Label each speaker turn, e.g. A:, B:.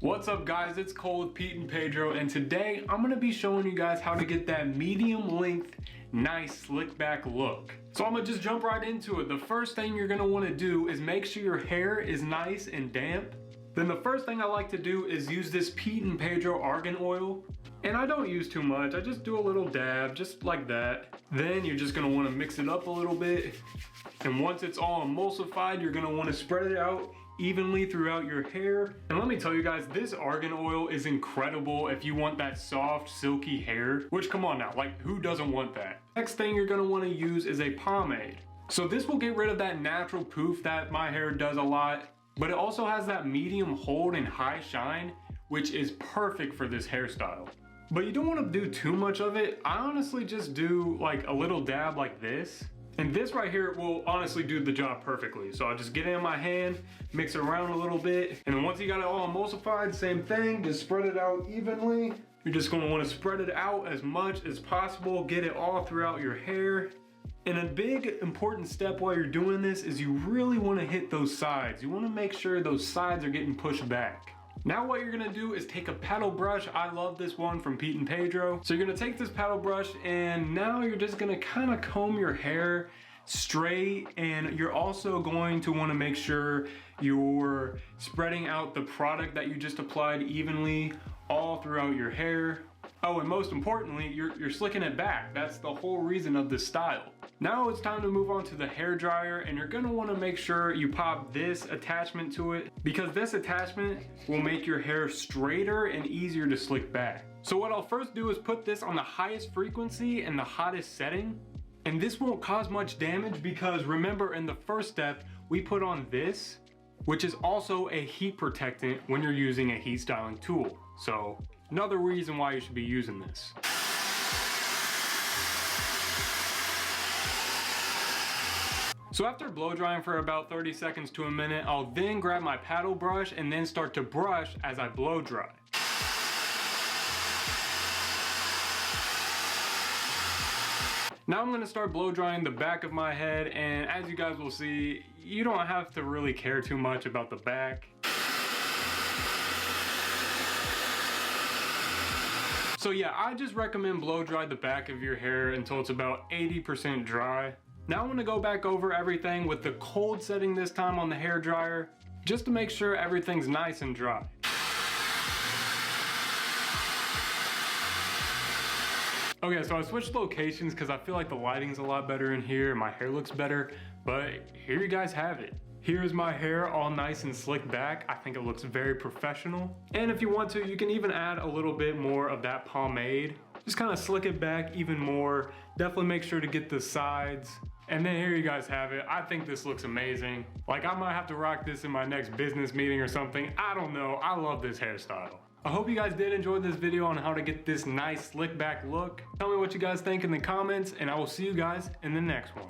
A: What's up guys, it's Cole with Pete and Pedro, and today I'm gonna be showing you guys how to get that medium length, nice slick back look. So I'm gonna just jump right into it. The first thing you're gonna wanna do is make sure your hair is nice and damp. Then the first thing I like to do is use this Pete and Pedro Argan Oil. And I don't use too much, I just do a little dab, just like that. Then you're just gonna wanna mix it up a little bit. And once it's all emulsified, you're gonna wanna spread it out evenly throughout your hair. And let me tell you guys, this argan oil is incredible if you want that soft, silky hair, which come on now, like who doesn't want that? Next thing you're gonna wanna use is a pomade. So this will get rid of that natural poof that my hair does a lot, but it also has that medium hold and high shine, which is perfect for this hairstyle. But you don't wanna do too much of it. I honestly just do like a little dab like this. And this right here will honestly do the job perfectly. So I'll just get it in my hand, mix it around a little bit. And then once you got it all emulsified, same thing, just spread it out evenly. You're just gonna wanna spread it out as much as possible, get it all throughout your hair. And a big important step while you're doing this is you really wanna hit those sides. You wanna make sure those sides are getting pushed back. Now what you're gonna do is take a paddle brush. I love this one from Pete and Pedro. So you're gonna take this paddle brush and now you're just gonna kind of comb your hair straight, and you're also going to wanna make sure you're spreading out the product that you just applied evenly all throughout your hair. Oh, and most importantly, you're slicking it back. That's the whole reason of this style. Now it's time to move on to the hair dryer, and you're gonna wanna make sure you pop this attachment to it because this attachment will make your hair straighter and easier to slick back. So what I'll first do is put this on the highest frequency and the hottest setting. And this won't cause much damage because remember in the first step, we put on this, which is also a heat protectant when you're using a heat styling tool. So another reason why you should be using this. So after blow drying for about 30 seconds to a minute, I'll then grab my paddle brush and then start to brush as I blow dry. Now I'm gonna start blow drying the back of my head, and as you guys will see, you don't have to really care too much about the back. So yeah, I just recommend blow dry the back of your hair until it's about 80% dry. Now I'm gonna go back over everything with the cold setting this time on the hair dryer, just to make sure everything's nice and dry. Okay, so I switched locations because I feel like the lighting's a lot better in here and my hair looks better, but here you guys have it. Here's my hair all nice and slicked back. I think it looks very professional. And if you want to, you can even add a little bit more of that pomade. Just kind of slick it back even more. Definitely make sure to get the sides. And then here you guys have it. I think this looks amazing. Like I might have to rock this in my next business meeting or something. I don't know, I love this hairstyle. I hope you guys did enjoy this video on how to get this nice slick back look. Tell me what you guys think in the comments, and I will see you guys in the next one.